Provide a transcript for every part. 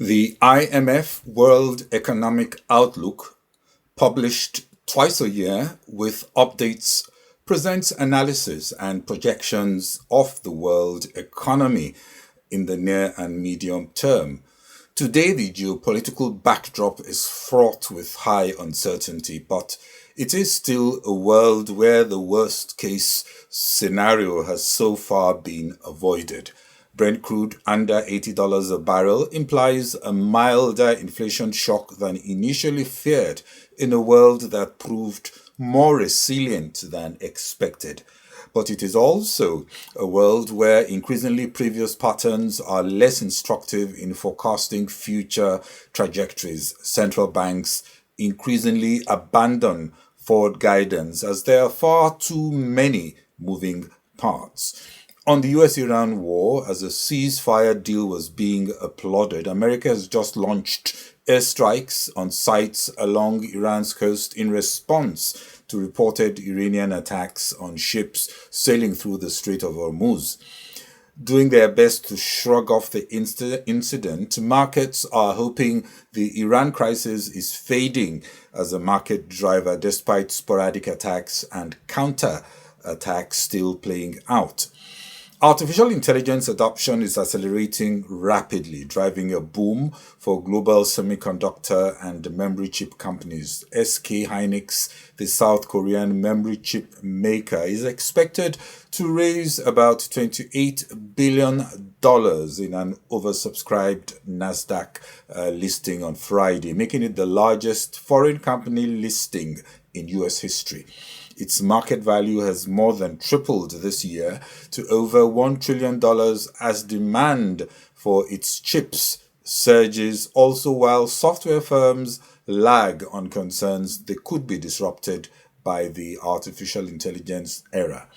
The IMF World Economic Outlook, published twice a year with updates, presents analysis and projections of the world economy in the near and medium term. Today, the geopolitical backdrop is fraught with high uncertainty, but it is still a world where the worst case scenario has so far been avoided. Brent crude under $80 a barrel implies a milder inflation shock than initially feared in a world that proved more resilient than expected. But it is also a world where increasingly previous patterns are less instructive in forecasting future trajectories. Central banks increasingly abandon forward guidance as there are far too many moving parts. On the US-Iran war, as a ceasefire deal was being applauded, America has just launched airstrikes on sites along Iran's coast in response to reported Iranian attacks on ships sailing through the Strait of Hormuz. Doing their best to shrug off the incident, markets are hoping the Iran crisis is fading as a market driver despite sporadic attacks and counter-attacks still playing out. Artificial intelligence adoption is accelerating rapidly, driving a boom for global semiconductor and memory chip companies. SK Hynix, the South Korean memory chip maker, is expected to raise about $28 billion in an oversubscribed Nasdaq listing on Friday, making it the largest foreign company listing in US history. Its market value has more than tripled this year to over $1 trillion as demand for its chips surges, also while software firms lag on concerns they could be disrupted by the artificial intelligence era.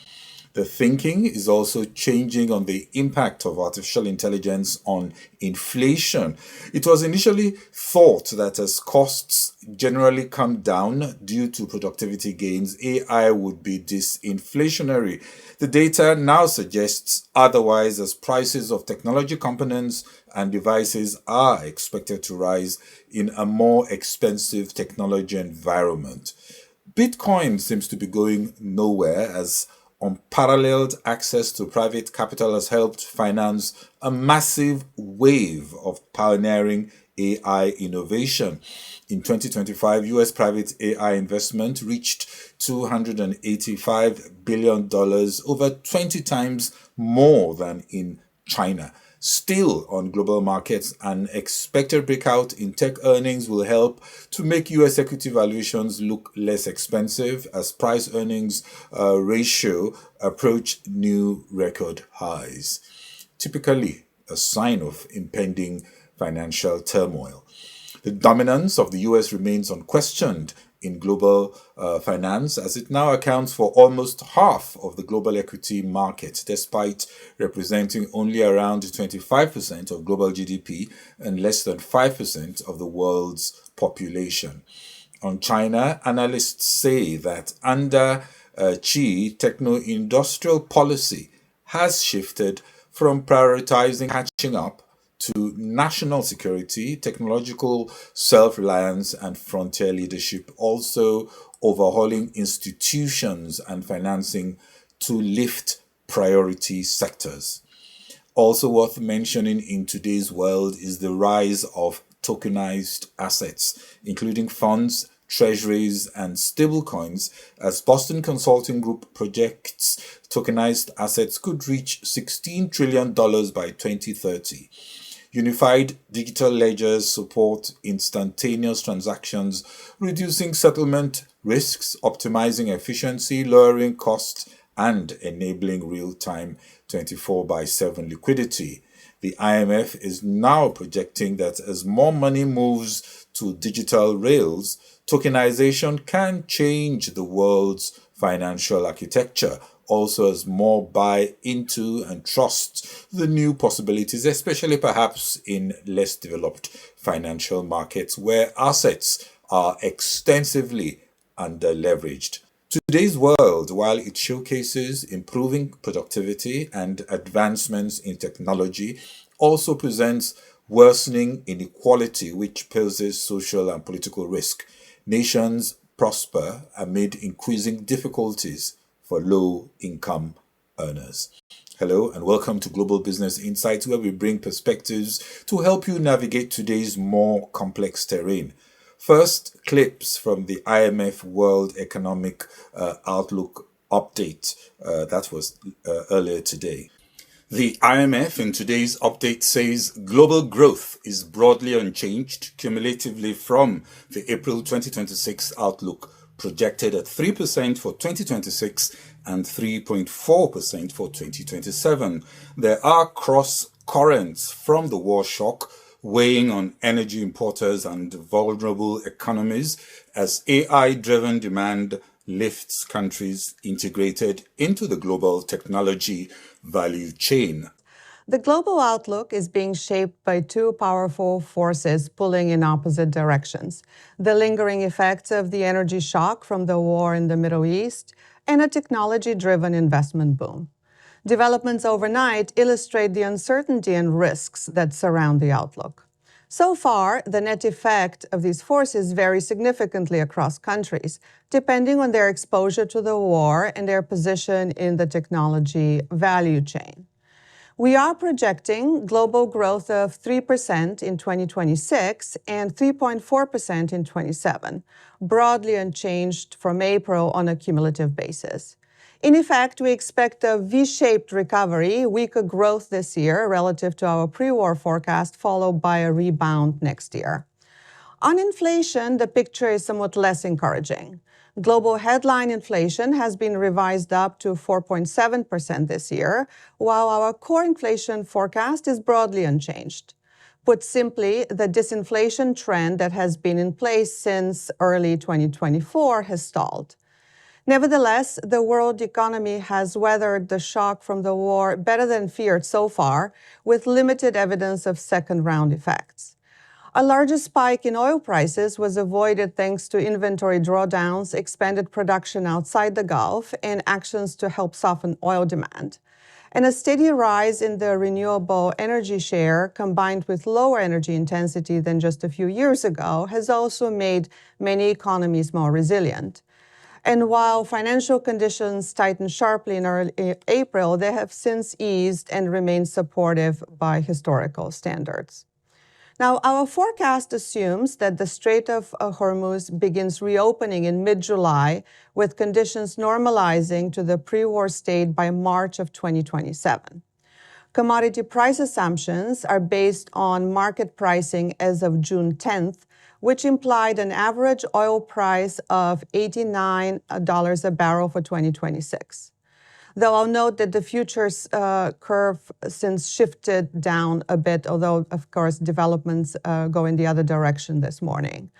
The thinking is also changing on the impact of artificial intelligence on inflation. It was initially thought that as costs generally come down due to productivity gains, AI would be disinflationary. The data now suggests otherwise, as prices of technology components and devices are expected to rise in a more expensive technology environment. Bitcoin seems to be going nowhere as unparalleled access to private capital has helped finance a massive wave of pioneering AI innovation. In 2025, US private AI investment reached $285 billion, over 20 times more than in China. Still on global markets, an expected breakout in tech earnings will help to make US equity valuations look less expensive as price earnings ratio approach new record highs, typically a sign of impending financial turmoil. The dominance of the US remains unquestioned in global finance, as it now accounts for almost half of the global equity market, despite representing only around 25% of global GDP and less than 5% of the world's population. On China, analysts say that under Xi, techno-industrial policy has shifted from prioritizing catching up to national security, technological self-reliance, and frontier leadership, also overhauling institutions and financing to lift priority sectors. Also worth mentioning in today's world is the rise of tokenized assets, including funds, treasuries, and stablecoins, as Boston Consulting Group projects tokenized assets could reach $16 trillion by 2030. Unified digital ledgers support instantaneous transactions, reducing settlement risks, optimizing efficiency, lowering costs, and enabling real-time 24/7 liquidity. The IMF is now projecting that as more money moves to digital rails, tokenization can change the world's financial architecture, also as more buy into and trust the new possibilities, especially perhaps in less developed financial markets where assets are extensively under-leveraged. Today's world, while it showcases improving productivity and advancements in technology, also presents worsening inequality, which poses social and political risk. Nations prosper amid increasing difficulties for low income earners. Hello, and welcome to Global Business Insights, where we bring perspectives to help you navigate today's more complex terrain. First, clips from the IMF World Economic Outlook update that was earlier today. The IMF in today's update says global growth is broadly unchanged cumulatively from the April 2026 outlook, projected at 3% for 2026 and 3.4% for 2027. There are cross currents from the war shock weighing on energy importers and vulnerable economies as AI-driven demand lifts countries integrated into the global technology value chain. The global outlook is being shaped by two powerful forces pulling in opposite directions: the lingering effects of the energy shock from the war in the Middle East and a technology-driven investment boom. Developments overnight illustrate the uncertainty and risks that surround the outlook. So far, the net effect of these forces varies significantly across countries, depending on their exposure to the war and their position in the technology value chain. We are projecting global growth of 3% in 2026 and 3.4% in 27, broadly unchanged from April on a cumulative basis. In effect, we expect a V-shaped recovery, weaker growth this year relative to our pre-war forecast, followed by a rebound next year. On inflation, the picture is somewhat less encouraging. Global headline inflation has been revised up to 4.7% this year, while our core inflation forecast is broadly unchanged. Put simply, the disinflation trend that has been in place since early 2024 has stalled. Nevertheless, the world economy has weathered the shock from the war better than feared so far, with limited evidence of second-round effects. A larger spike in oil prices was avoided thanks to inventory drawdowns, expanded production outside the Gulf, and actions to help soften oil demand. And a steady rise in the renewable energy share, combined with lower energy intensity than just a few years ago, has also made many economies more resilient. And while financial conditions tightened sharply in early April, they have since eased and remain supportive by historical standards. Now, our forecast assumes that the Strait of Hormuz begins reopening in mid-July, with conditions normalizing to the pre-war state by March of 2027. Commodity price assumptions are based on market pricing as of June 10th, which implied an average oil price of $89 a barrel for 2026. Though I'll note that the futures curve since shifted down a bit, although, of course, developments go in the other direction this morning.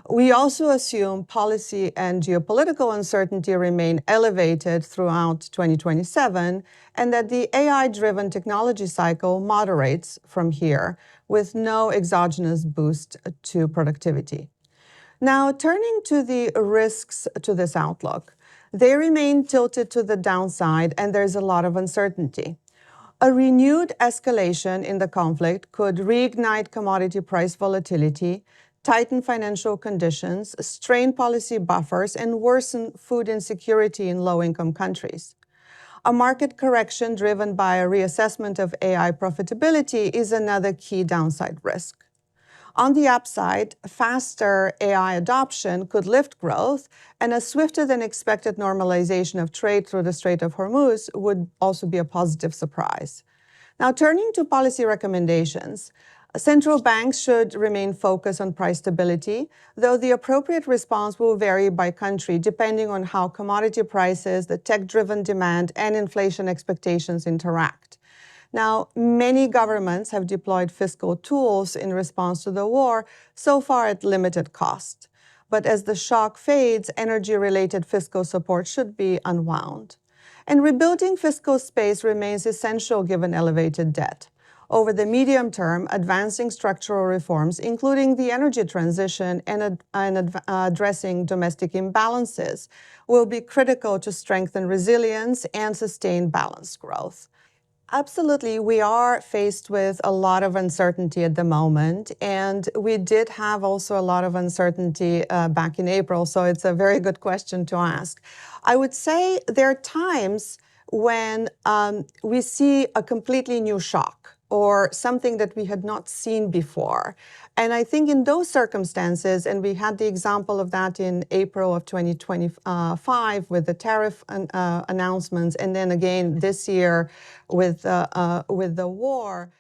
We also assume policy and geopolitical uncertainty remain elevated throughout 2027, and that the AI-driven technology cycle moderates from here, with no exogenous boost to productivity. Now, turning to the risks to this outlook, they remain tilted to the downside, and there's a lot of uncertainty. A renewed escalation in the conflict could reignite commodity price volatility, tighten financial conditions, strain policy buffers, and worsen food insecurity in low-income countries. A market correction driven by a reassessment of AI profitability is another key downside risk. On the upside, faster AI adoption could lift growth, and a swifter than expected normalization of trade through the Strait of Hormuz would also be a positive surprise. Now, turning to policy recommendations, central banks should remain focused on price stability, though the appropriate response will vary by country depending on how commodity prices, the tech-driven demand, and inflation expectations interact. Now, many governments have deployed fiscal tools in response to the war, so far at limited cost. But as the shock fades, energy-related fiscal support should be unwound. And rebuilding fiscal space remains essential given elevated debt. Over the medium term, advancing structural reforms, including the energy transition and addressing domestic imbalances, will be critical to strengthen resilience and sustain balanced growth. Absolutely. We are faced with a lot of uncertainty at the moment. And we did have also a lot of uncertainty back in April. So it's a very good question to ask. I would say there are times when we see a completely new shock or something that we had not seen before. And I think in those circumstances, and we had the example of that in April of 2025 with the tariff announcements, and then again this year with the war.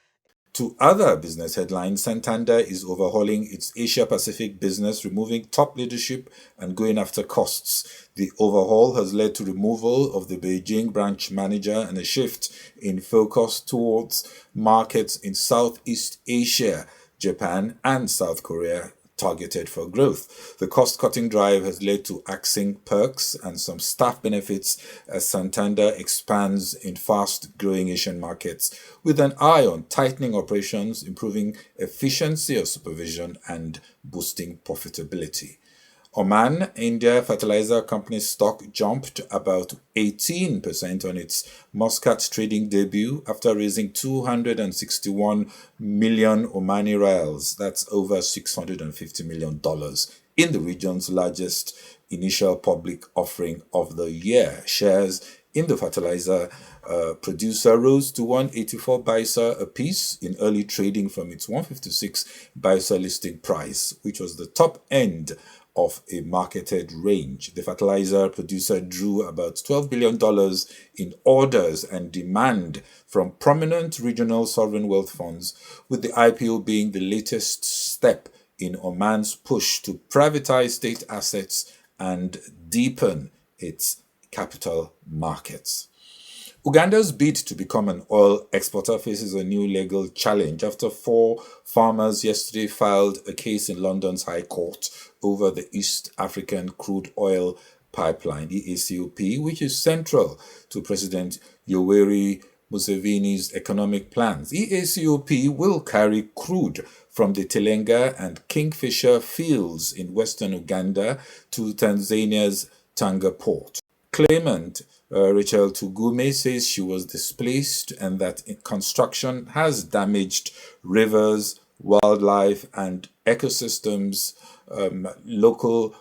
To other business headlines, Santander is overhauling its Asia Pacific business, removing top leadership and going after costs. The overhaul has led to removal of the Beijing branch manager and a shift in focus towards markets in Southeast Asia, Japan, and South Korea, targeted for growth. The cost-cutting drive has led to axing perks and some staff benefits as Santander expands in fast-growing Asian markets with an eye on tightening operations, improving efficiency of supervision, and boosting profitability. Oman India Fertilizer Company stock jumped about 18% on its Muscat trading debut after raising 261 million Omani rials, that's over $650 million, in the region's largest initial public offering of the year. Shares in the fertilizer producer rose to 184 Baisa a piece in early trading from its 156 Baisa listing price, which was the top end of a marketed range. The fertilizer producer drew about $12 billion in orders and demand from prominent regional sovereign wealth funds, with the IPO being the latest step in Oman's push to privatize state assets and deepen its capital markets. Uganda's bid to become an oil exporter faces a new legal challenge after 4 farmers yesterday filed a case in London's High Court over the East African Crude Oil Pipeline, EACOP, which is central to President Yoweri Museveni's economic plans. EACOP will carry crude from the Telenga and Kingfisher fields in western Uganda to Tanzania's Tanga port. Claimant Rachel Tugume says she was displaced and that construction has damaged rivers, wildlife, and ecosystems local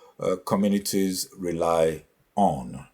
communities rely on.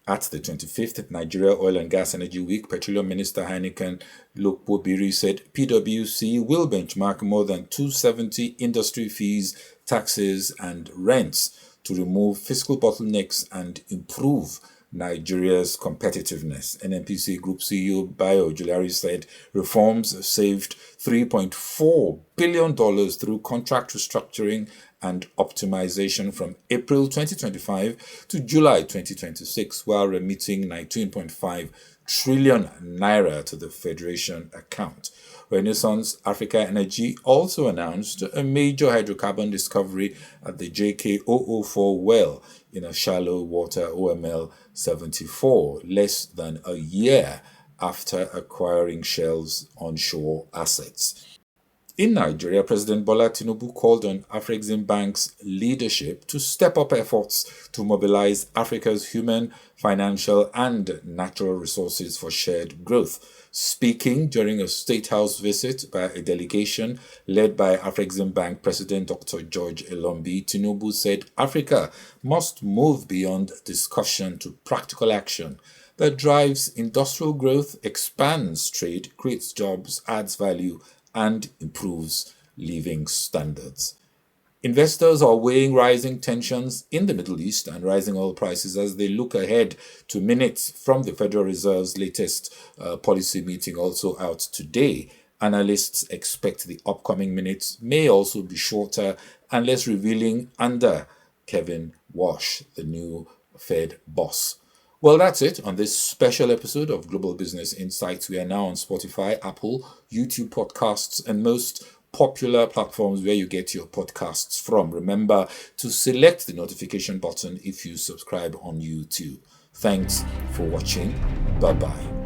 At the 25th Nigeria Oil and Gas Energy Week, Petroleum Minister Heineken Lokpobiri said PwC will benchmark more than 270 industry fees, taxes, and rents to remove fiscal bottlenecks and improve Nigeria's competitiveness. NNPC Group CEO Bayo Julari said reforms saved $3.4 billion through contract restructuring and optimization from April 2025 to July 2026, while remitting 19.5 trillion naira to the Federation account. Renaissance Africa Energy also announced a major hydrocarbon discovery at the JK004 well in a shallow water OML 74, less than a year after acquiring Shell's onshore assets. In Nigeria, President Bola Tinubu called on Afreximbank's leadership to step up efforts to mobilize Africa's human, financial, and natural resources for shared growth. Speaking during a State House visit by a delegation led by Afreximbank President Dr. George Elombi, Tinubu said Africa must move beyond discussion to practical action that drives industrial growth, expands trade, creates jobs, adds value, and improves living standards. Investors are weighing rising tensions in the Middle East and rising oil prices as they look ahead to minutes from the Federal Reserve's latest policy meeting, also out today. Analysts expect the upcoming minutes may also be shorter and less revealing under Kevin Walsh, the new Fed boss. Well, that's it on this special episode of Global Business Insights. We are now on Spotify, Apple, YouTube podcasts, and most popular platforms where you get your podcasts from. Remember to select the notification button if you subscribe on YouTube. Thanks for watching. Bye-bye.